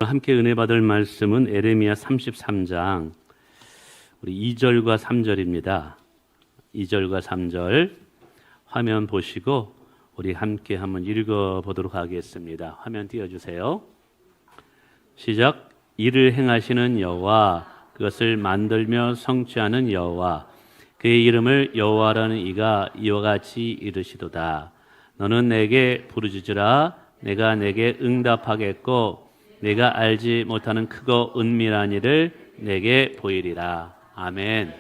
함께 은혜 받을 말씀은 에레미야 33장 우리 2절과 3절입니다. 2절과 3절 화면 보시고 우리 함께 한번 읽어보도록 하겠습니다. 화면 띄워주세요. 시작. 이를 행하시는 여호와, 그것을 만들며 성취하는 여호와, 그의 이름을 여호와라는 이가 이와 같이 이르시도다. 너는 내게 부르짖으라. 내가 내게 응답하겠고 내가 알지 못하는 크고 은밀한 일을 내게 보이리라. 아멘.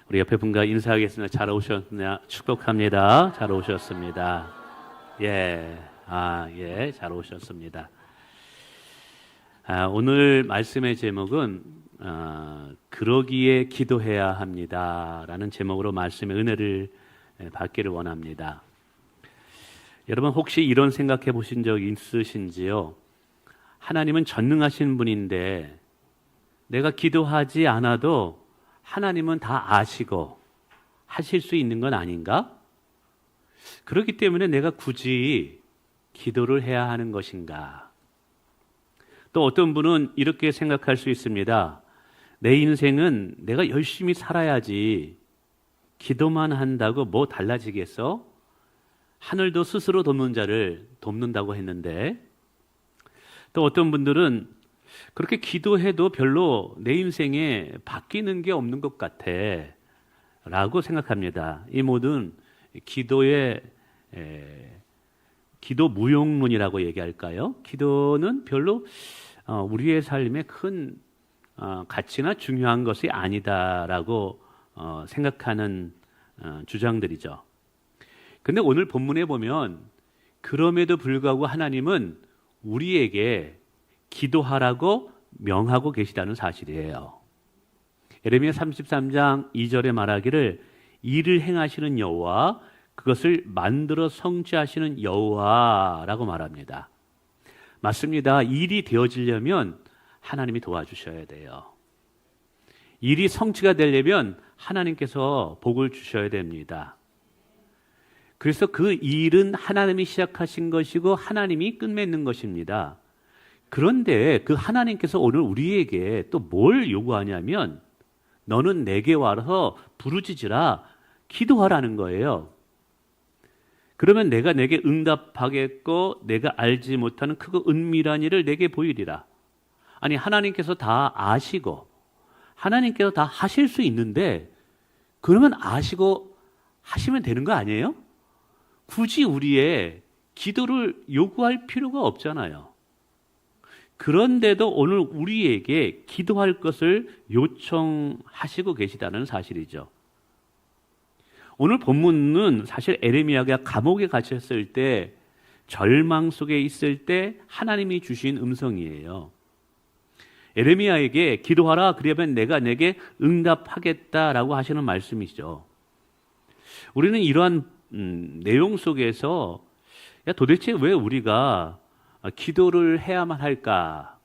우리 옆에 분과 인사하겠습니다. 잘 오셨냐? 축복합니다. 잘 오셨습니다. 예, 잘 오셨습니다. 오늘 말씀의 제목은 그러기에 기도해야 합니다라는 제목으로 말씀의 은혜를 받기를 원합니다. 여러분 혹시 이런 생각해 보신 적 있으신지요? 하나님은 전능하신 분인데 내가 기도하지 않아도 하나님은 다 아시고 하실 수 있는 건 아닌가? 그렇기 때문에 내가 굳이 기도를 해야 하는 것인가? 또 어떤 분은 이렇게 생각할 수 있습니다. 내 인생은 내가 열심히 살아야지 기도만 한다고 뭐 달라지겠어? 하늘도 스스로 돕는 자를 돕는다고 했는데, 또 어떤 분들은 그렇게 기도해도 별로 내 인생에 바뀌는 게 없는 것 같아 라고 생각합니다. 이 모든 기도의 기도 무용론이라고 얘기할까요? 기도는 별로 우리의 삶에 큰 가치나 중요한 것이 아니다라고 생각하는 주장들이죠. 근데 오늘 본문에 보면 그럼에도 불구하고 하나님은 우리에게 기도하라고 명하고 계시다는 사실이에요. 에레미야 33장 2절에 말하기를 일을 행하시는 여호와, 그것을 만들어 성취하시는 여호와라고 말합니다. 맞습니다. 일이 되어지려면 하나님이 도와주셔야 돼요. 일이 성취가 되려면 하나님께서 복을 주셔야 됩니다. 그래서 그 일은 하나님이 시작하신 것이고 하나님이 끝맺는 것입니다. 그런데 그 하나님께서 오늘 우리에게 또 뭘 요구하냐면 너는 내게 와서 부르짖으라, 기도하라는 거예요. 그러면 내가 내게 응답하겠고 내가 알지 못하는 크고 은밀한 일을 내게 보이리라. 아니, 하나님께서 다 아시고 하나님께서 다 하실 수 있는데 그러면 아시고 하시면 되는 거 아니에요? 굳이 우리의 기도를 요구할 필요가 없잖아요. 그런데도 오늘 우리에게 기도할 것을 요청하시고 계시다는 사실이죠. 오늘 본문은 사실 에레미야가 감옥에 갇혔을 때, 절망 속에 있을 때 하나님이 주신 음성이에요. 에레미야에게 기도하라, 그러면 내가 내게 응답하겠다라고 하시는 말씀이죠. 우리는 이러한 내용 속에서 도대체 왜 우리가 기도를 해야만 할까?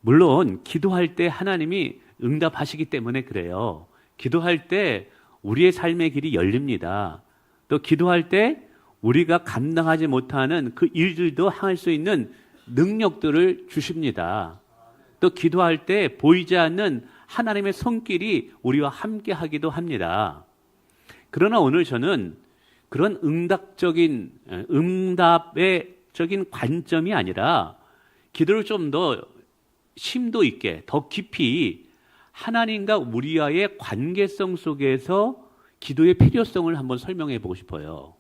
물론 기도할 때 하나님이 응답하시기 때문에 그래요. 기도할 때 우리의 삶의 길이 열립니다. 또 기도할 때 우리가 감당하지 못하는 그 일들도 행할 수 있는 능력들을 주십니다. 또 기도할 때 보이지 않는 하나님의 손길이 우리와 함께 하기도 합니다. 그러나 오늘 저는 그런 응답의 관점이 아니라 기도를 좀 더 심도 있게, 더 깊이 하나님과 우리와의 관계성 속에서 기도의 필요성을 한번 설명해 보고 싶어요.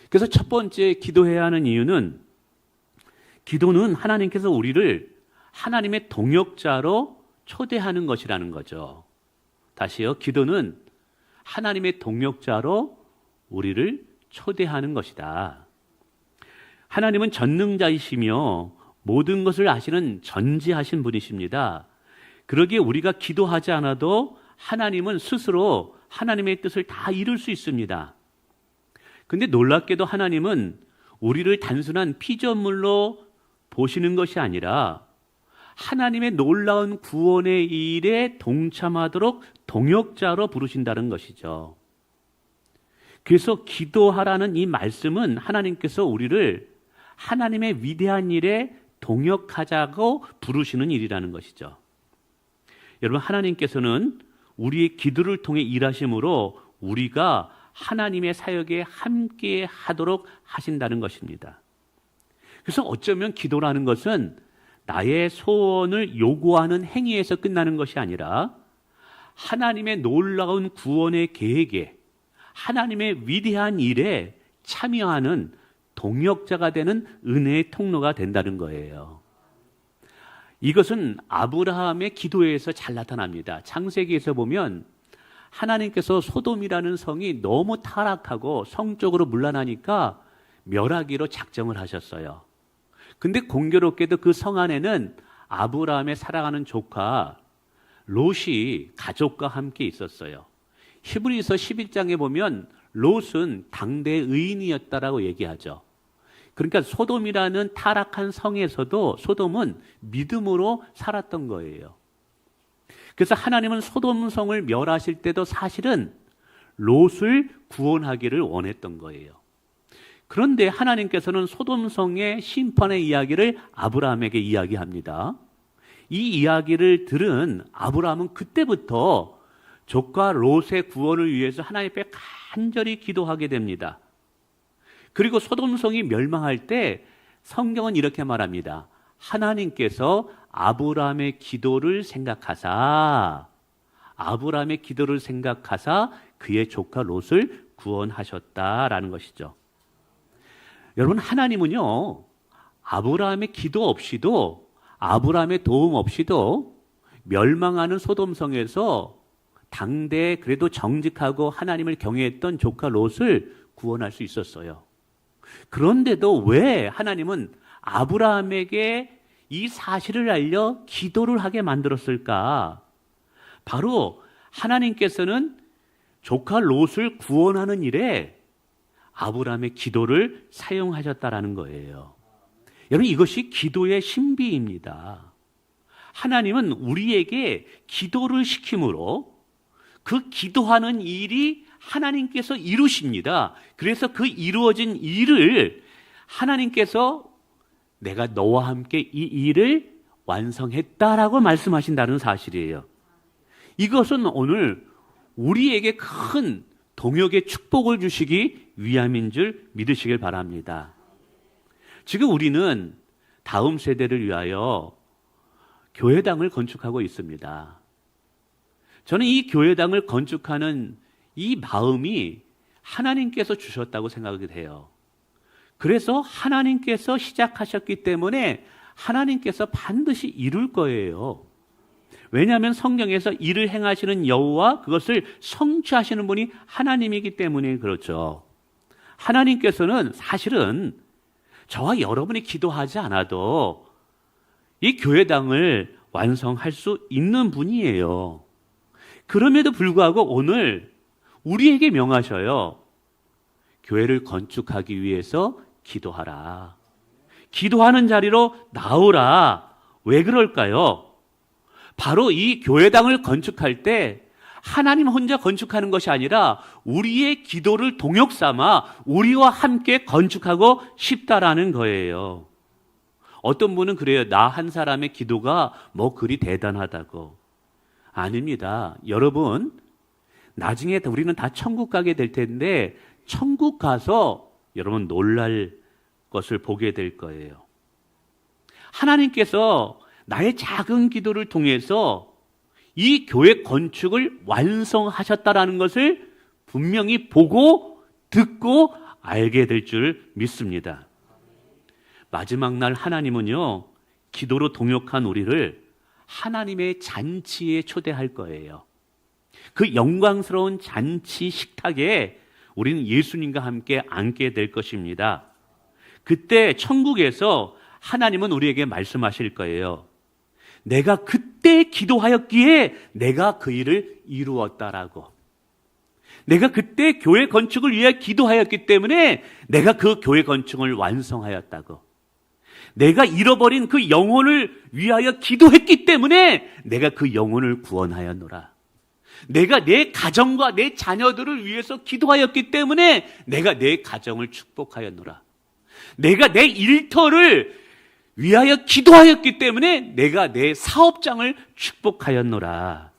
그래서 첫 번째 기도해야 하는 이유는, 기도는 하나님께서 우리를 하나님의 동역자로 초대하는 것이라는 거죠. 다시요. 기도는 하나님의 동역자로 우리를 초대하는 것이다. 하나님은 전능자이시며 모든 것을 아시는 전지하신 분이십니다. 그러기에 우리가 기도하지 않아도 하나님은 스스로 하나님의 뜻을 다 이룰 수 있습니다. 근데 놀랍게도 하나님은 우리를 단순한 피조물로 보시는 것이 아니라 하나님의 놀라운 구원의 일에 동참하도록 동역자로 부르신다는 것이죠. 그래서 기도하라는 이 말씀은 하나님께서 우리를 하나님의 위대한 일에 동역하자고 부르시는 일이라는 것이죠. 여러분, 하나님께서는 우리의 기도를 통해 일하심으로 우리가 하나님의 사역에 함께 하도록 하신다는 것입니다. 그래서 어쩌면 기도라는 것은 나의 소원을 요구하는 행위에서 끝나는 것이 아니라 하나님의 놀라운 구원의 계획에, 하나님의 위대한 일에 참여하는 동역자가 되는 은혜의 통로가 된다는 거예요. 이것은 아브라함의 기도에서 잘 나타납니다. 창세기에서 보면 하나님께서 소돔이라는 성이 너무 타락하고 성적으로 문란하니까 멸하기로 작정을 하셨어요. 근데 공교롭게도 그 성 안에는 아브라함의 사랑하는 조카 롯이 가족과 함께 있었어요. 히브리서 11장에 보면 롯은 당대 의인이었다라고 얘기하죠. 그러니까 소돔이라는 타락한 성에서도 소돔은 믿음으로 살았던 거예요. 그래서 하나님은 소돔 성을 멸하실 때도 사실은 롯을 구원하기를 원했던 거예요. 그런데 하나님께서는 소돔 성의 심판의 이야기를 아브라함에게 이야기합니다. 이 이야기를 들은 아브라함은 그때부터 조카 롯의 구원을 위해서 하나님 앞에 간절히 기도하게 됩니다. 그리고 소돔 성이 멸망할 때 성경은 이렇게 말합니다. 하나님께서 아브라함의 기도를 생각하사 그의 조카 롯을 구원하셨다라는 것이죠. 여러분, 하나님은요, 아브라함의 기도 없이도, 아브라함의 도움 없이도 멸망하는 소돔 성에서 당대에 그래도 정직하고 하나님을 경외했던 조카 롯을 구원할 수 있었어요. 그런데도 왜 하나님은 아브라함에게 이 사실을 알려 기도를 하게 만들었을까? 바로 하나님께서는 조카 롯을 구원하는 일에 아브라함의 기도를 사용하셨다라는 거예요. 여러분, 이것이 기도의 신비입니다. 하나님은 우리에게 기도를 시킴으로 그 기도하는 일이 하나님께서 이루십니다. 그래서 그 이루어진 일을 하나님께서 내가 너와 함께 이 일을 완성했다라고 말씀하신다는 사실이에요. 이것은 오늘 우리에게 큰 동역의 축복을 주시기 위함인 줄 믿으시길 바랍니다. 지금 우리는 다음 세대를 위하여 교회당을 건축하고 있습니다. 저는 이 교회당을 건축하는 이 마음이 하나님께서 주셨다고 생각이 돼요. 그래서 하나님께서 시작하셨기 때문에 하나님께서 반드시 이룰 거예요. 왜냐하면 성경에서 일을 행하시는 여호와, 그것을 성취하시는 분이 하나님이기 때문에 그렇죠. 하나님께서는 사실은 저와 여러분이 기도하지 않아도 이 교회당을 완성할 수 있는 분이에요. 그럼에도 불구하고 오늘 우리에게 명하셔요. 교회를 건축하기 위해서 기도하라. 기도하는 자리로 나오라. 왜 그럴까요? 바로 이 교회당을 건축할 때 하나님 혼자 건축하는 것이 아니라 우리의 기도를 동역 삼아 우리와 함께 건축하고 싶다라는 거예요. 어떤 분은 그래요. 나 한 사람의 기도가 뭐 그리 대단하다고. 아닙니다. 여러분, 나중에 우리는 다 천국 가게 될 텐데 천국 가서 여러분 놀랄 것을 보게 될 거예요. 하나님께서 나의 작은 기도를 통해서 이 교회 건축을 완성하셨다라는 것을 분명히 보고 듣고 알게 될 줄 믿습니다. 마지막 날 하나님은요, 기도로 동역한 우리를 하나님의 잔치에 초대할 거예요. 그 영광스러운 잔치 식탁에 우리는 예수님과 함께 앉게 될 것입니다. 그때 천국에서 하나님은 우리에게 말씀하실 거예요. 내가 그때 기도하였기에 내가 그 일을 이루었다라고. 내가 그때 교회 건축을 위해 기도하였기 때문에 내가 그 교회 건축을 완성하였다고. 내가 잃어버린 그 영혼을 위하여 기도했기 때문에 내가 그 영혼을 구원하였노라. 내가 내 가정과 내 자녀들을 위해서 기도하였기 때문에 내가 내 가정을 축복하였노라. 내가 내 일터를 위하여 기도하였기 때문에 내가 내 사업장을 축복하였노라.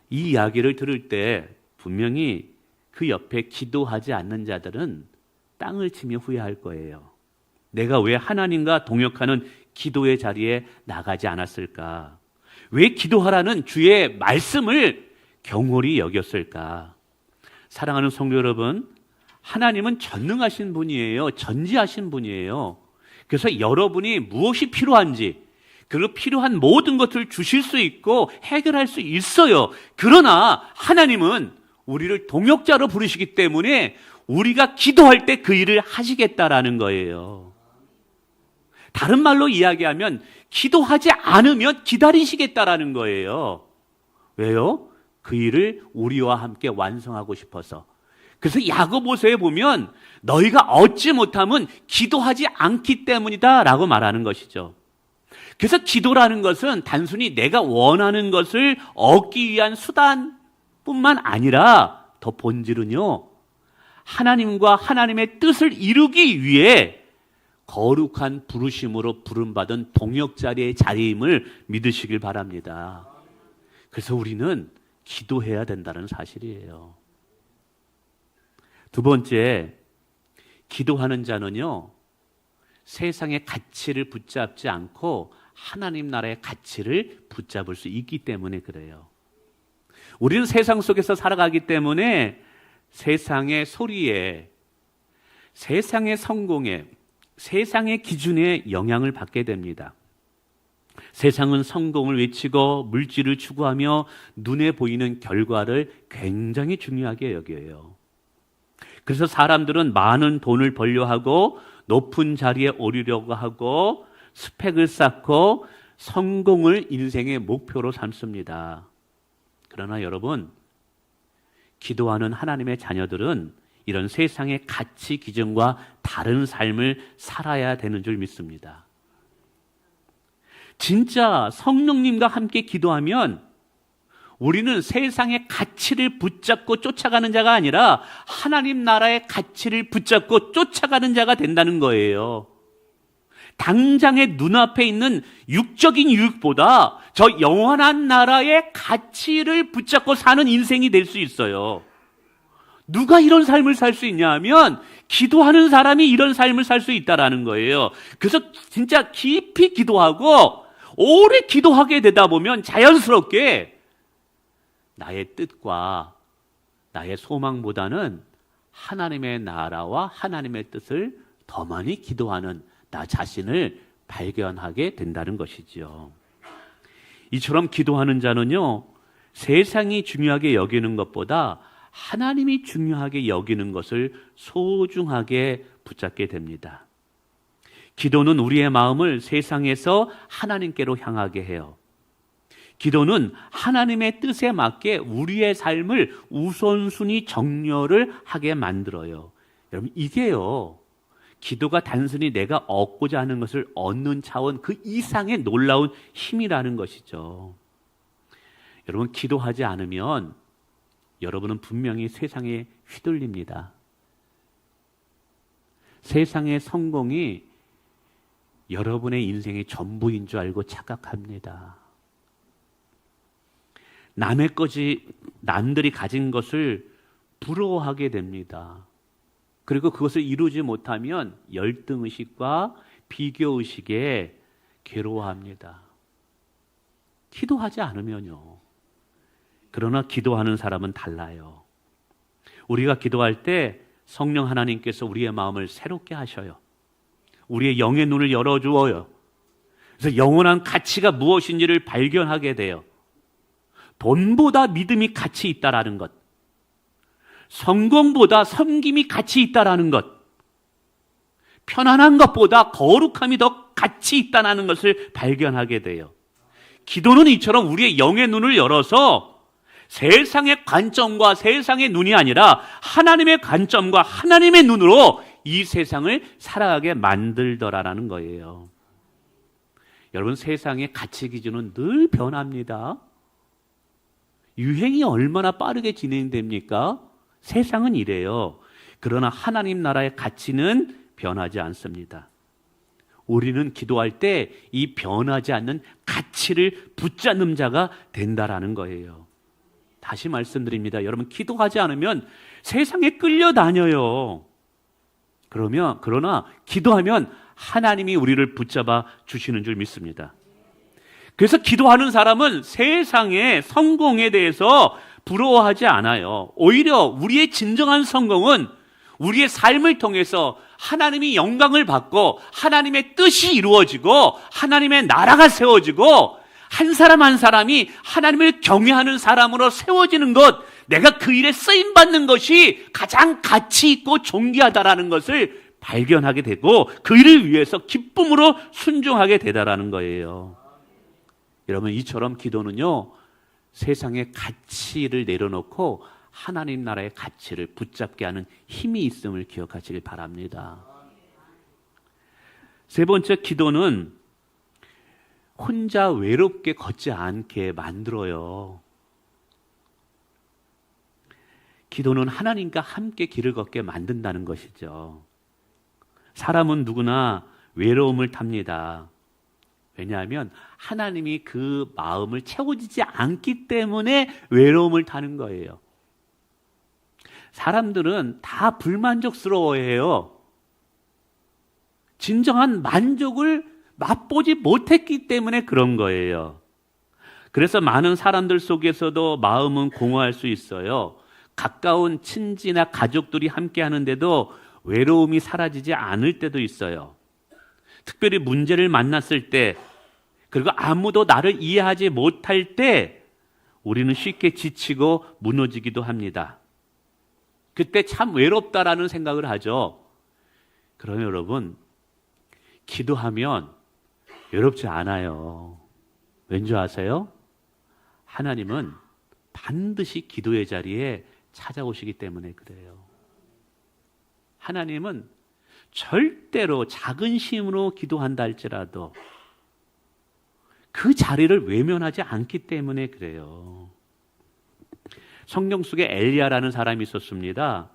이 이야기를 들을 때 분명히 그 옆에 기도하지 않는 자들은 땅을 치며 후회할 거예요. 내가 왜 하나님과 동역하는 기도의 자리에 나가지 않았을까? 왜 기도하라는 주의 말씀을 경홀히 여겼을까? 사랑하는 성도 여러분, 하나님은 전능하신 분이에요. 전지하신 분이에요. 그래서 여러분이 무엇이 필요한지, 그 필요한 모든 것을 주실 수 있고 해결할 수 있어요. 그러나 하나님은 우리를 동역자로 부르시기 때문에 우리가 기도할 때 그 일을 하시겠다라는 거예요. 다른 말로 이야기하면 기도하지 않으면 기다리시겠다라는 거예요. 왜요? 그 일을 우리와 함께 완성하고 싶어서. 그래서 야고보서에 보면 너희가 얻지 못하면 기도하지 않기 때문이다 라고 말하는 것이죠. 그래서 기도라는 것은 단순히 내가 원하는 것을 얻기 위한 수단뿐만 아니라 더 본질은요, 하나님과 하나님의 뜻을 이루기 위해 거룩한 부르심으로 부름받은 동역자리의 자리임을 믿으시길 바랍니다. 그래서 우리는 기도해야 된다는 사실이에요. 두 번째, 기도하는 자는요, 세상의 가치를 붙잡지 않고 하나님 나라의 가치를 붙잡을 수 있기 때문에 그래요. 우리는 세상 속에서 살아가기 때문에 세상의 소리에, 세상의 성공에, 세상의 기준에 영향을 받게 됩니다. 세상은 성공을 외치고 물질을 추구하며 눈에 보이는 결과를 굉장히 중요하게 여겨요. 그래서 사람들은 많은 돈을 벌려 하고 높은 자리에 오르려고 하고 스펙을 쌓고 성공을 인생의 목표로 삼습니다. 그러나 여러분, 기도하는 하나님의 자녀들은 이런 세상의 가치 기준과 다른 삶을 살아야 되는 줄 믿습니다. 진짜 성령님과 함께 기도하면 우리는 세상의 가치를 붙잡고 쫓아가는 자가 아니라 하나님 나라의 가치를 붙잡고 쫓아가는 자가 된다는 거예요. 당장의 눈앞에 있는 육적인 유익보다 저 영원한 나라의 가치를 붙잡고 사는 인생이 될 수 있어요. 누가 이런 삶을 살 수 있냐 하면 기도하는 사람이 이런 삶을 살 수 있다라는 거예요. 그래서 진짜 깊이 기도하고 오래 기도하게 되다 보면 자연스럽게 나의 뜻과 나의 소망보다는 하나님의 나라와 하나님의 뜻을 더 많이 기도하는 나 자신을 발견하게 된다는 것이지요. 이처럼 기도하는 자는요, 세상이 중요하게 여기는 것보다 하나님이 중요하게 여기는 것을 소중하게 붙잡게 됩니다. 기도는 우리의 마음을 세상에서 하나님께로 향하게 해요. 기도는 하나님의 뜻에 맞게 우리의 삶을 우선순위 정렬을 하게 만들어요. 여러분, 이게요, 기도가 단순히 내가 얻고자 하는 것을 얻는 차원 그 이상의 놀라운 힘이라는 것이죠. 여러분, 기도하지 않으면 여러분은 분명히 세상에 휘둘립니다. 세상의 성공이 여러분의 인생의 전부인 줄 알고 착각합니다. 남들이 가진 것을 부러워하게 됩니다. 그리고 그것을 이루지 못하면 열등의식과 비교의식에 괴로워합니다. 기도하지 않으면요. 그러나 기도하는 사람은 달라요. 우리가 기도할 때 성령 하나님께서 우리의 마음을 새롭게 하셔요. 우리의 영의 눈을 열어주어요. 그래서 영원한 가치가 무엇인지를 발견하게 돼요. 돈보다 믿음이 가치 있다라는 것, 성공보다 섬김이 가치 있다라는 것, 편안한 것보다 거룩함이 더 가치 있다는 것을 발견하게 돼요. 기도는 이처럼 우리의 영의 눈을 열어서 세상의 관점과 세상의 눈이 아니라 하나님의 관점과 하나님의 눈으로 이 세상을 살아가게 만들더라라는 거예요. 여러분, 세상의 가치 기준은 늘 변합니다. 유행이 얼마나 빠르게 진행됩니까? 세상은 이래요. 그러나 하나님 나라의 가치는 변하지 않습니다. 우리는 기도할 때 이 변하지 않는 가치를 붙잡는 자가 된다라는 거예요. 다시 말씀드립니다. 여러분, 기도하지 않으면 세상에 끌려다녀요. 그러나 기도하면 하나님이 우리를 붙잡아 주시는 줄 믿습니다. 그래서 기도하는 사람은 세상의 성공에 대해서 부러워하지 않아요. 오히려 우리의 진정한 성공은 우리의 삶을 통해서 하나님이 영광을 받고 하나님의 뜻이 이루어지고 하나님의 나라가 세워지고 한 사람 한 사람이 하나님을 경외하는 사람으로 세워지는 것, 내가 그 일에 쓰임받는 것이 가장 가치 있고 존귀하다라는 것을 발견하게 되고 그 일을 위해서 기쁨으로 순종하게 되다라는 거예요. 여러분, 이처럼 기도는요, 세상의 가치를 내려놓고 하나님 나라의 가치를 붙잡게 하는 힘이 있음을 기억하시길 바랍니다. 세 번째, 기도는 혼자 외롭게 걷지 않게 만들어요. 기도는 하나님과 함께 길을 걷게 만든다는 것이죠. 사람은 누구나 외로움을 탑니다. 왜냐하면 하나님이 그 마음을 채워지지 않기 때문에 외로움을 타는 거예요. 사람들은 다 불만족스러워해요. 진정한 만족을 맛보지 못했기 때문에 그런 거예요. 그래서 많은 사람들 속에서도 마음은 공허할 수 있어요. 가까운 친지나 가족들이 함께 하는데도 외로움이 사라지지 않을 때도 있어요. 특별히 문제를 만났을 때, 그리고 아무도 나를 이해하지 못할 때 우리는 쉽게 지치고 무너지기도 합니다. 그때 참 외롭다라는 생각을 하죠. 그러나 여러분, 기도하면 외롭지 않아요. 왠지 아세요? 하나님은 반드시 기도의 자리에 찾아오시기 때문에 그래요. 하나님은 절대로 작은 심으로 기도한다 할지라도 그 자리를 외면하지 않기 때문에 그래요. 성경 속에 엘리야라는 사람이 있었습니다.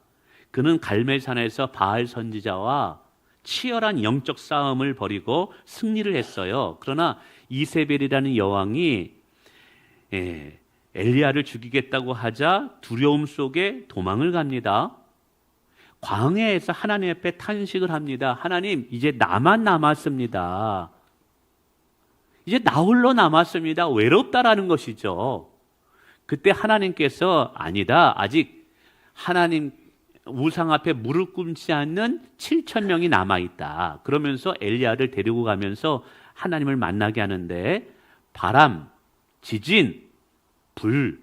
그는 갈멜산에서 바알 선지자와 치열한 영적 싸움을 벌이고 승리를 했어요. 그러나 이세벨이라는 여왕이 엘리야를 죽이겠다고 하자 두려움 속에 도망을 갑니다. 광야에서 하나님 앞에 탄식을 합니다. 하나님, 이제 나만 남았습니다. 이제 나 홀로 남았습니다. 외롭다라는 것이죠. 그때 하나님께서 아니다. 아직 하나님 우상 앞에 무릎 꿇지 않는 7,000명이 남아있다. 그러면서 엘리야를 데리고 가면서 하나님을 만나게 하는데 바람, 지진, 불,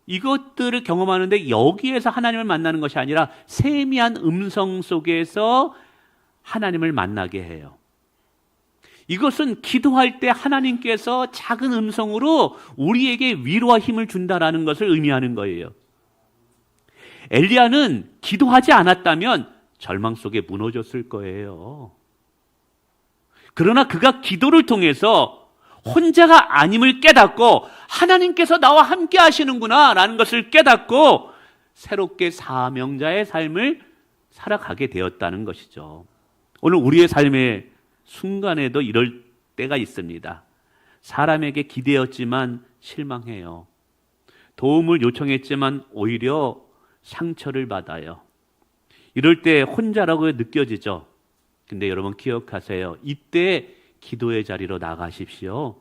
이것들을 경험하는데 여기에서 하나님을 만나는 것이 아니라 세미한 음성 속에서 하나님을 만나게 해요. 이것은 기도할 때 하나님께서 작은 음성으로 우리에게 위로와 힘을 준다라는 것을 의미하는 거예요. 엘리야는 기도하지 않았다면 절망 속에 무너졌을 거예요. 그러나 그가 기도를 통해서 혼자가 아님을 깨닫고 하나님께서 나와 함께 하시는구나 라는 것을 깨닫고 새롭게 사명자의 삶을 살아가게 되었다는 것이죠. 오늘 우리의 삶의 순간에도 이럴 때가 있습니다. 사람에게 기대었지만 실망해요. 도움을 요청했지만 오히려 상처를 받아요. 이럴 때 혼자라고 느껴지죠. 근데 여러분 기억하세요. 이때 기도의 자리로 나가십시오.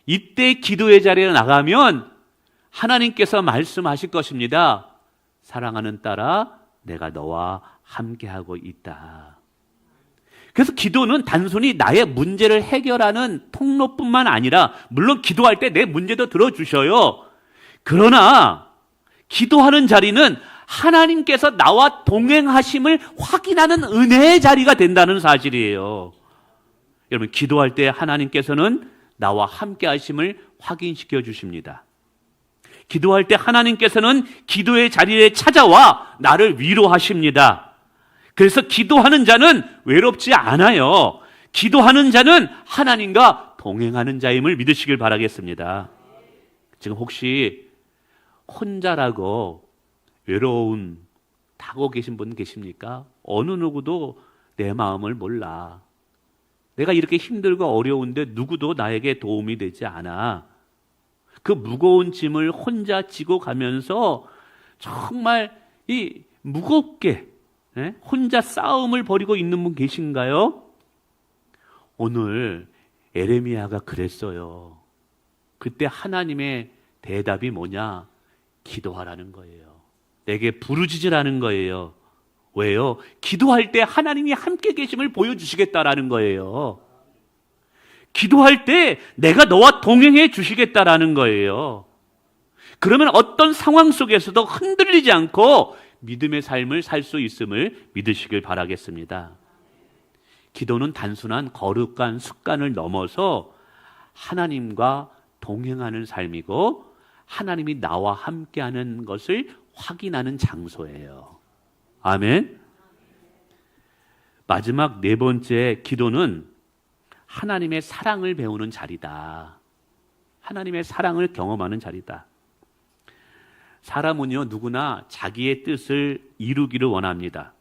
이때 기도의 자리로 나가면 하나님께서 말씀하실 것입니다. 사랑하는 딸아, 내가 너와 함께하고 있다. 그래서 기도는 단순히 나의 문제를 해결하는 통로뿐만 아니라, 물론 기도할 때 내 문제도 들어주셔요. 그러나 기도하는 자리는 하나님께서 나와 동행하심을 확인하는 은혜의 자리가 된다는 사실이에요. 여러분, 기도할 때 하나님께서는 나와 함께 하심을 확인시켜 주십니다. 기도할 때 하나님께서는 기도의 자리에 찾아와 나를 위로하십니다. 그래서 기도하는 자는 외롭지 않아요. 기도하는 자는 하나님과 동행하는 자임을 믿으시길 바라겠습니다. 지금 혹시 혼자라고 외로움 타고 계신 분 계십니까? 어느 누구도 내 마음을 몰라. 내가 이렇게 힘들고 어려운데 누구도 나에게 도움이 되지 않아. 그 무거운 짐을 혼자 지고 가면서 정말 이 무겁게 혼자 싸움을 벌이고 있는 분 계신가요? 오늘 에레미야가 그랬어요. 그때 하나님의 대답이 뭐냐? 기도하라는 거예요. 내게 부르짖으라는 거예요. 왜요? 기도할 때 하나님이 함께 계심을 보여주시겠다라는 거예요. 기도할 때 내가 너와 동행해 주시겠다라는 거예요. 그러면 어떤 상황 속에서도 흔들리지 않고 믿음의 삶을 살 수 있음을 믿으시길 바라겠습니다. 기도는 단순한 거룩한 습관을 넘어서 하나님과 동행하는 삶이고 하나님이 나와 함께하는 것을 확인하는 장소예요. 아멘. 마지막 네 번째, 기도는 하나님의 사랑을 배우는 자리다. 하나님의 사랑을 경험하는 자리다. 사람은요, 누구나 자기의 뜻을 이루기를 원합니다.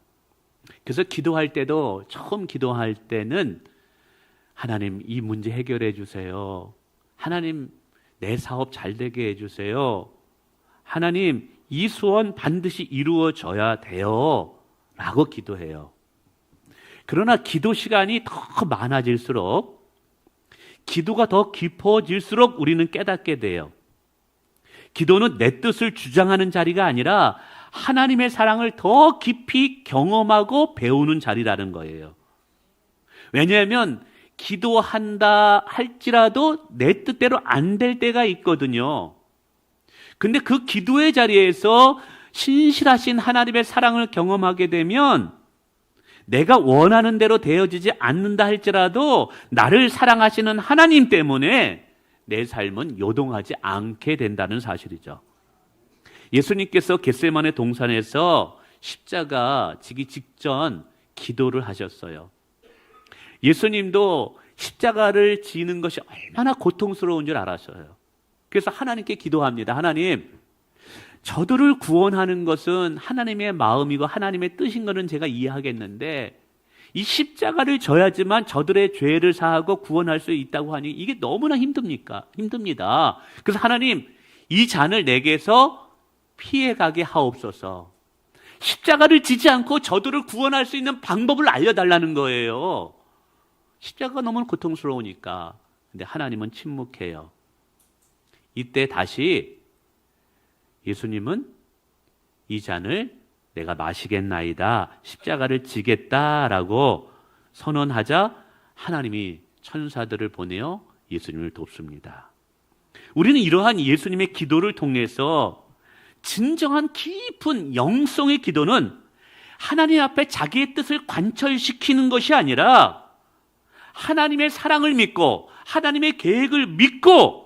그래서 기도할 때도, 처음 기도할 때는 하나님 이 문제 해결해 주세요. 하나님 내 사업 잘 되게 해 주세요. 하나님 이 소원 반드시 이루어져야 돼요. 라고 기도해요. 그러나 기도 시간이 더 많아질수록, 기도가 더 깊어질수록 우리는 깨닫게 돼요. 기도는 내 뜻을 주장하는 자리가 아니라 하나님의 사랑을 더 깊이 경험하고 배우는 자리라는 거예요. 왜냐하면 기도한다 할지라도 내 뜻대로 안 될 때가 있거든요. 근데 그 기도의 자리에서 신실하신 하나님의 사랑을 경험하게 되면 내가 원하는 대로 되어지지 않는다 할지라도 나를 사랑하시는 하나님 때문에 내 삶은 요동하지 않게 된다는 사실이죠. 예수님께서 겟세마네 동산에서 십자가 지기 직전 기도를 하셨어요. 예수님도 십자가를 지는 것이 얼마나 고통스러운 줄 알았어요. 그래서 하나님께 기도합니다. 하나님, 저들을 구원하는 것은 하나님의 마음이고 하나님의 뜻인 것은 제가 이해하겠는데 이 십자가를 져야지만 저들의 죄를 사하고 구원할 수 있다고 하니 이게 너무나 힘듭니다. 그래서 하나님, 이 잔을 내게서 피해가게 하옵소서. 십자가를 지지 않고 저들을 구원할 수 있는 방법을 알려달라는 거예요. 십자가가 너무 고통스러우니까. 근데 하나님은 침묵해요. 이때 다시 예수님은 이 잔을 내가 마시겠나이다, 십자가를 지겠다라고 선언하자 하나님이 천사들을 보내어 예수님을 돕습니다. 우리는 이러한 예수님의 기도를 통해서 진정한 깊은 영성의 기도는 하나님 앞에 자기의 뜻을 관철시키는 것이 아니라 하나님의 사랑을 믿고 하나님의 계획을 믿고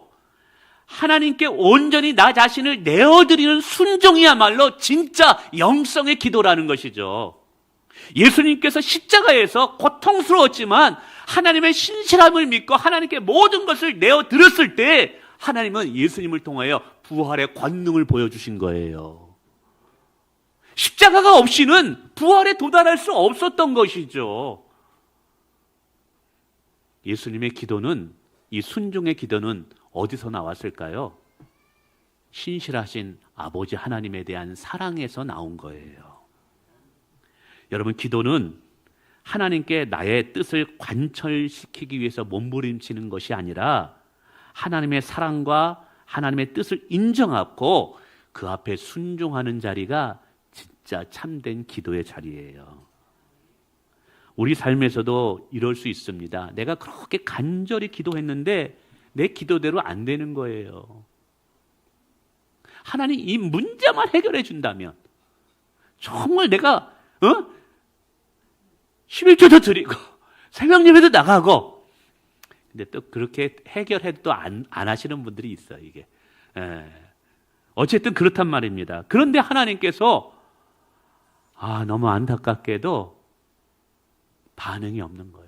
하나님께 온전히 나 자신을 내어드리는 순종이야말로 진짜 영성의 기도라는 것이죠. 예수님께서 십자가에서 고통스러웠지만 하나님의 신실함을 믿고 하나님께 모든 것을 내어드렸을 때 하나님은 예수님을 통하여 부활의 권능을 보여주신 거예요. 십자가가 없이는 부활에 도달할 수 없었던 것이죠. 예수님의 기도는, 이 순종의 기도는 어디서 나왔을까요? 신실하신 아버지 하나님에 대한 사랑에서 나온 거예요. 여러분, 기도는 하나님께 나의 뜻을 관철시키기 위해서 몸부림치는 것이 아니라 하나님의 사랑과 하나님의 뜻을 인정하고 그 앞에 순종하는 자리가 진짜 참된 기도의 자리예요. 우리 삶에서도 이럴 수 있습니다. 내가 그렇게 간절히 기도했는데 내 기도대로 안 되는 거예요. 하나님 이 문제만 해결해 준다면 정말 내가 11조도 드리고 새벽 예배도 나가고, 근데 또 그렇게 해결해도 또 안 하시는 분들이 있어요. 이게 어쨌든 그렇단 말입니다. 그런데 하나님께서 너무 안타깝게도 반응이 없는 거예요.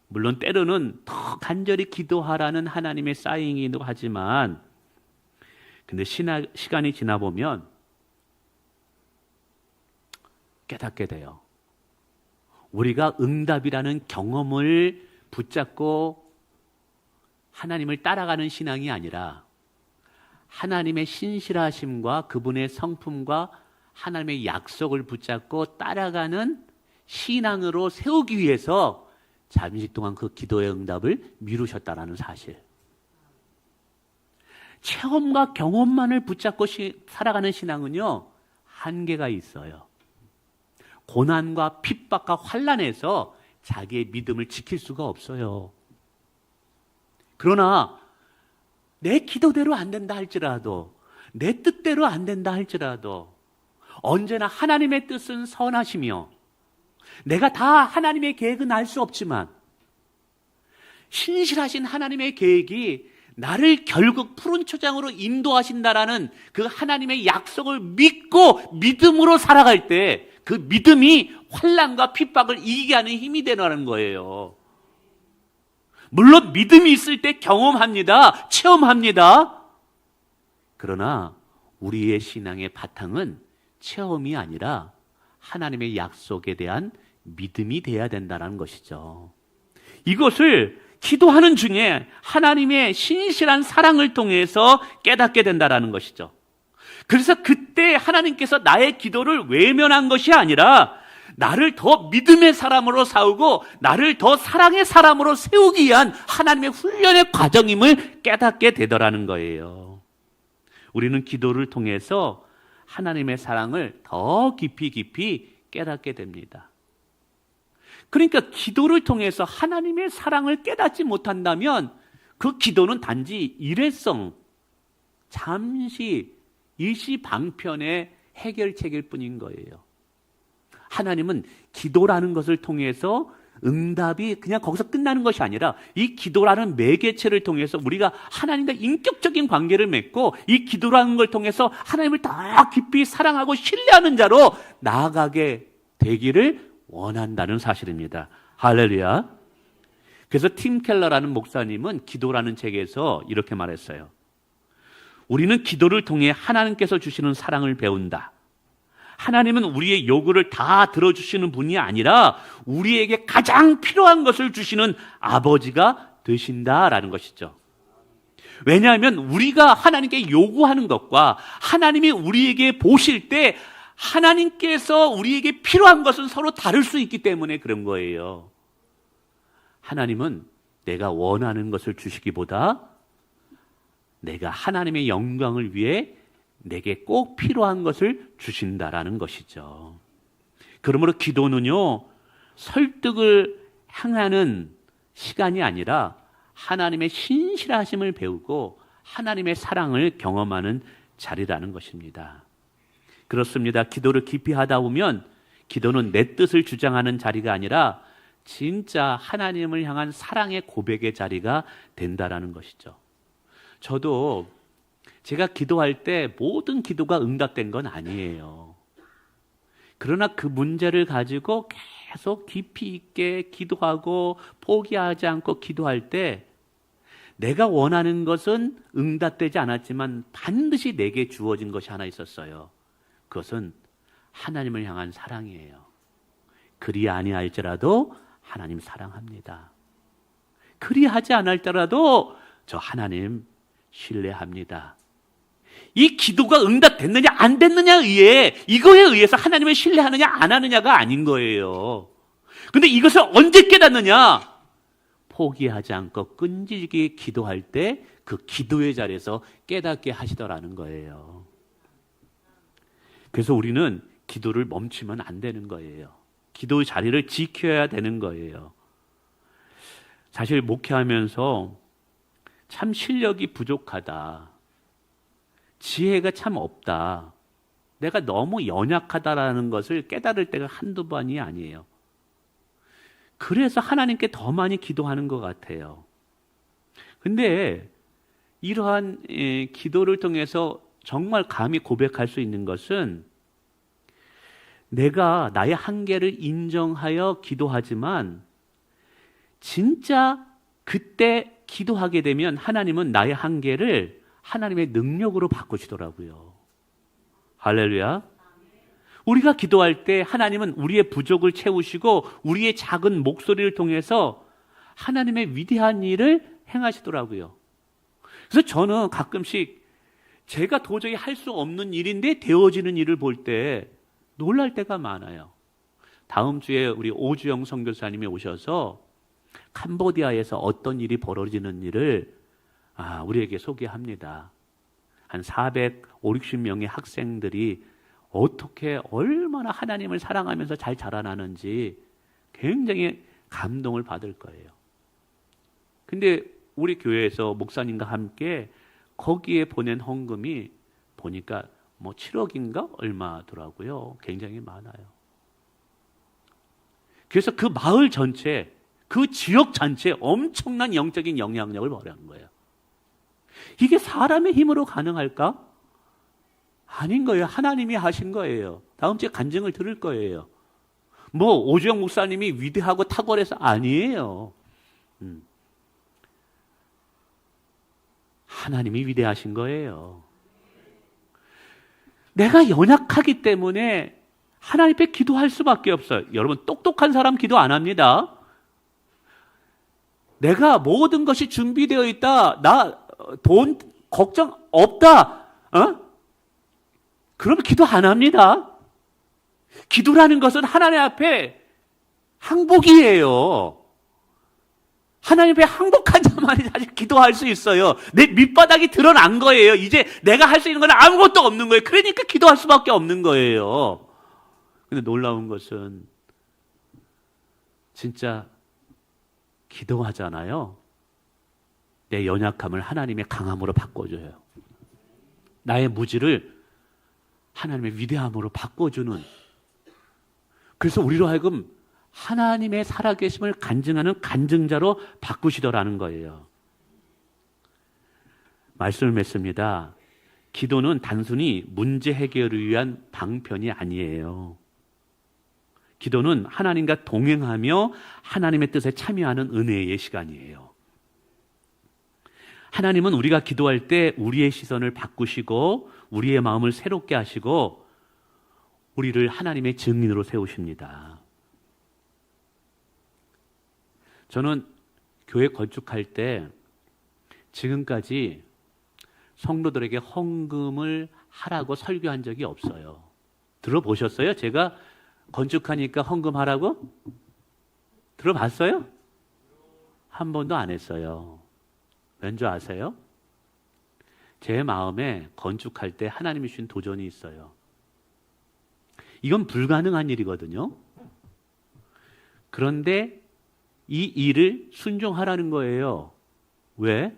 물론 때로는 더 간절히 기도하라는 하나님의 사인이기도 하지만, 근데 시간이 지나 보면 깨닫게 돼요. 우리가 응답이라는 경험을 붙잡고 하나님을 따라가는 신앙이 아니라 하나님의 신실하심과 그분의 성품과 하나님의 약속을 붙잡고 따라가는 신앙으로 세우기 위해서 잠시 동안 그 기도의 응답을 미루셨다는 사실. 체험과 경험만을 붙잡고 살아가는 신앙은요, 한계가 있어요. 고난과 핍박과 환난에서 자기의 믿음을 지킬 수가 없어요. 그러나 내 기도대로 안 된다 할지라도, 내 뜻대로 안 된다 할지라도 언제나 하나님의 뜻은 선하시며 내가 다 하나님의 계획은 알 수 없지만 신실하신 하나님의 계획이 나를 결국 푸른 초장으로 인도하신다라는 그 하나님의 약속을 믿고 믿음으로 살아갈 때 그 믿음이 환난과 핍박을 이기게 하는 힘이 되는 거예요. 물론 믿음이 있을 때 경험합니다. 체험합니다. 그러나 우리의 신앙의 바탕은 체험이 아니라 하나님의 약속에 대한 믿음이 돼야 된다는 것이죠. 이것을 기도하는 중에 하나님의 신실한 사랑을 통해서 깨닫게 된다는 것이죠. 그래서 그때 하나님께서 나의 기도를 외면한 것이 아니라 나를 더 믿음의 사람으로 세우고 나를 더 사랑의 사람으로 세우기 위한 하나님의 훈련의 과정임을 깨닫게 되더라는 거예요. 우리는 기도를 통해서 하나님의 사랑을 더 깊이 깨닫게 됩니다. 그러니까 기도를 통해서 하나님의 사랑을 깨닫지 못한다면 그 기도는 단지 일회성, 잠시 일시방편의 해결책일 뿐인 거예요. 하나님은 기도라는 것을 통해서 응답이 그냥 거기서 끝나는 것이 아니라 이 기도라는 매개체를 통해서 우리가 하나님과 인격적인 관계를 맺고 이 기도라는 걸 통해서 하나님을 더 깊이 사랑하고 신뢰하는 자로 나아가게 되기를 원한다는 사실입니다. 할렐루야. 그래서 팀 켈러라는 목사님은 기도라는 책에서 이렇게 말했어요. 우리는 기도를 통해 하나님께서 주시는 사랑을 배운다. 하나님은 우리의 요구를 다 들어주시는 분이 아니라 우리에게 가장 필요한 것을 주시는 아버지가 되신다라는 것이죠. 왜냐하면 우리가 하나님께 요구하는 것과 하나님이 우리에게 보실 때 하나님께서 우리에게 필요한 것은 서로 다를 수 있기 때문에 그런 거예요. 하나님은 내가 원하는 것을 주시기보다 내가 하나님의 영광을 위해 내게 꼭 필요한 것을 주신다라는 것이죠. 그러므로 기도는요, 설득을 향하는 시간이 아니라 하나님의 신실하심을 배우고 하나님의 사랑을 경험하는 자리라는 것입니다. 그렇습니다. 기도를 깊이 하다 보면 기도는 내 뜻을 주장하는 자리가 아니라 진짜 하나님을 향한 사랑의 고백의 자리가 된다라는 것이죠. 저도 제가 기도할 때 모든 기도가 응답된 건 아니에요. 그러나 그 문제를 가지고 계속 깊이 있게 기도하고 포기하지 않고 기도할 때 내가 원하는 것은 응답되지 않았지만 반드시 내게 주어진 것이 하나 있었어요. 그것은 하나님을 향한 사랑이에요. 그리 아니할지라도 하나님 사랑합니다. 그리하지 않을지라도 저 하나님 신뢰합니다. 이 기도가 응답됐느냐 안 됐느냐에 의해 이거에 의해서 하나님을 신뢰하느냐 안 하느냐가 아닌 거예요. 근데 이것을 언제 깨닫느냐? 포기하지 않고 끈질기게 기도할 때 그 기도의 자리에서 깨닫게 하시더라는 거예요. 그래서 우리는 기도를 멈추면 안 되는 거예요. 기도의 자리를 지켜야 되는 거예요. 사실 목회하면서 참 실력이 부족하다. 지혜가 참 없다. 내가 너무 연약하다라는 것을 깨달을 때가 한두 번이 아니에요. 그래서 하나님께 더 많이 기도하는 것 같아요. 근데 이러한 기도를 통해서 정말 감히 고백할 수 있는 것은 내가 나의 한계를 인정하여 기도하지만 진짜 그때 기도하게 되면 하나님은 나의 한계를 하나님의 능력으로 바꾸시더라고요. 할렐루야. 우리가 기도할 때 하나님은 우리의 부족을 채우시고 우리의 작은 목소리를 통해서 하나님의 위대한 일을 행하시더라고요. 그래서 저는 가끔씩 제가 도저히 할 수 없는 일인데 되어지는 일을 볼 때 놀랄 때가 많아요. 다음 주에 우리 오주영 선교사님이 오셔서 캄보디아에서 어떤 일이 벌어지는 일을 우리에게 소개합니다. 한 450명의 학생들이 어떻게 얼마나 하나님을 사랑하면서 잘 자라나는지 굉장히 감동을 받을 거예요. 근데 우리 교회에서 목사님과 함께 거기에 보낸 헌금이 보니까 7억인가 얼마더라고요. 굉장히 많아요. 그래서 그 마을 전체, 그 지역 전체에 엄청난 영적인 영향력을 발휘하는 거예요. 이게 사람의 힘으로 가능할까? 아닌 거예요. 하나님이 하신 거예요. 다음 주에 간증을 들을 거예요. 오주영 목사님이 위대하고 탁월해서 아니에요. 하나님이 위대하신 거예요. 내가 연약하기 때문에 하나님 앞에 기도할 수밖에 없어요. 여러분, 똑똑한 사람 기도 안 합니다. 내가 모든 것이 준비되어 있다. 나 돈 걱정 없다. 그러면 기도 안 합니다. 기도라는 것은 하나님 앞에 항복이에요. 하나님 앞에 항복한 자만이 사실 기도할 수 있어요. 내 밑바닥이 드러난 거예요. 이제 내가 할 수 있는 건 아무것도 없는 거예요. 그러니까 기도할 수밖에 없는 거예요. 근데 놀라운 것은 진짜 기도하잖아요. 내 연약함을 하나님의 강함으로 바꿔줘요. 나의 무지를 하나님의 위대함으로 바꿔주는. 그래서 우리로 하여금 하나님의 살아계심을 간증하는 간증자로 바꾸시더라는 거예요. 말씀을 맺습니다. 기도는 단순히 문제 해결을 위한 방편이 아니에요. 기도는 하나님과 동행하며 하나님의 뜻에 참여하는 은혜의 시간이에요. 하나님은 우리가 기도할 때 우리의 시선을 바꾸시고 우리의 마음을 새롭게 하시고 우리를 하나님의 증인으로 세우십니다. 저는 교회 건축할 때 지금까지 성도들에게 헌금을 하라고 설교한 적이 없어요. 들어보셨어요? 제가 건축하니까 헌금하라고? 들어봤어요? 한 번도 안 했어요. 왠지 아세요? 제 마음에 건축할 때 하나님이 주신 도전이 있어요. 이건 불가능한 일이거든요. 그런데 이 일을 순종하라는 거예요. 왜?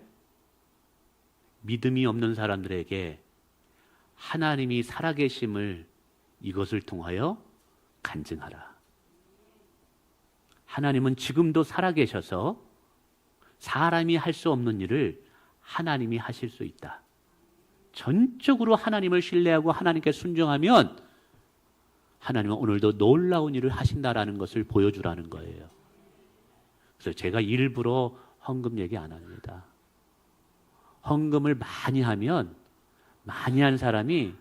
믿음이 없는 사람들에게 하나님이 살아계심을 이것을 통하여 간증하라. 하나님은 지금도 살아계셔서 사람이 할 수 없는 일을 하나님이 하실 수 있다. 전적으로 하나님을 신뢰하고 하나님께 순종하면 하나님은 오늘도 놀라운 일을 하신다라는 것을 보여주라는 거예요. 그래서 제가 일부러 헌금 얘기 안 합니다. 헌금을 많이 하면 많이 한 사람이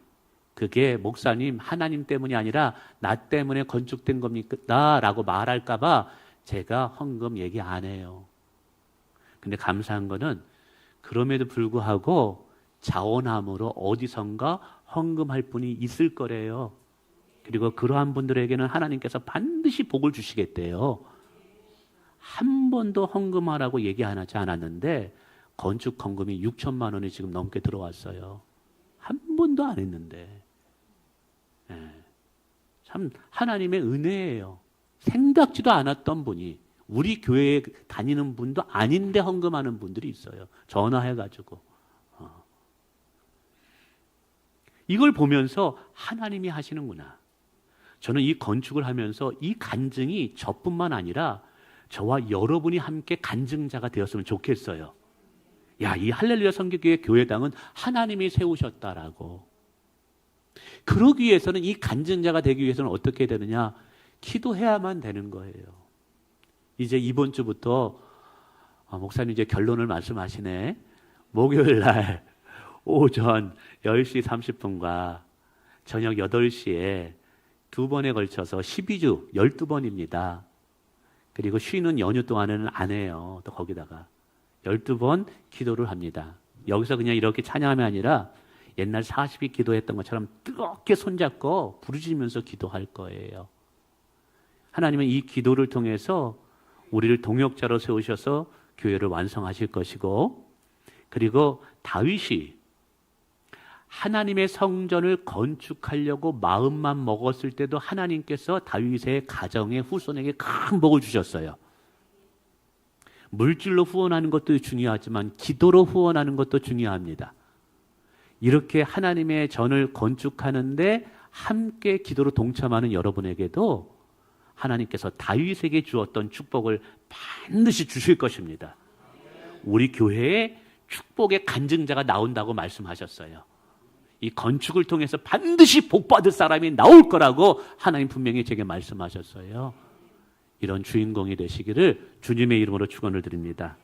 그게 목사님 하나님 때문이 아니라 나 때문에 건축된 겁니까? 라고 말할까 봐 제가 헌금 얘기 안 해요. 근데 감사한 거는 그럼에도 불구하고 자원함으로 어디선가 헌금할 분이 있을 거래요. 그리고 그러한 분들에게는 하나님께서 반드시 복을 주시겠대요. 한 번도 헌금하라고 얘기 안 하지 않았는데 건축 헌금이 6천만 원이 지금 넘게 들어왔어요. 한 번도 안 했는데. 참 하나님의 은혜예요. 생각지도 않았던 분이 우리 교회에 다니는 분도 아닌데 헌금하는 분들이 있어요. 전화해가지고. 이걸 보면서 하나님이 하시는구나. 저는 이 건축을 하면서 이 간증이 저뿐만 아니라 저와 여러분이 함께 간증자가 되었으면 좋겠어요. 야, 이 할렐루야 선교교회 교회당은 하나님이 세우셨다라고. 그러기 위해서는 이 간증자가 되기 위해서는 어떻게 되느냐? 기도해야만 되는 거예요. 이제 이번 주부터 목사님 이제 결론을 말씀하시네. 목요일 날 오전 10시 30분과 저녁 8시에 두 번에 걸쳐서 12주 12번입니다. 그리고 쉬는 연휴 동안에는 안 해요. 또 거기다가 12번 기도를 합니다. 여기서 그냥 이렇게 찬양함이 아니라 옛날 40일 기도했던 것처럼 뜨겁게 손잡고 부르짖으면서 기도할 거예요. 하나님은 이 기도를 통해서 우리를 동역자로 세우셔서 교회를 완성하실 것이고, 그리고 다윗이 하나님의 성전을 건축하려고 마음만 먹었을 때도 하나님께서 다윗의 가정의 후손에게 큰 복을 주셨어요. 물질로 후원하는 것도 중요하지만 기도로 후원하는 것도 중요합니다. 이렇게 하나님의 전을 건축하는데 함께 기도로 동참하는 여러분에게도 하나님께서 다윗에게 주었던 축복을 반드시 주실 것입니다. 우리 교회에 축복의 간증자가 나온다고 말씀하셨어요. 이 건축을 통해서 반드시 복받을 사람이 나올 거라고 하나님 분명히 제게 말씀하셨어요. 이런 주인공이 되시기를 주님의 이름으로 축원을 드립니다.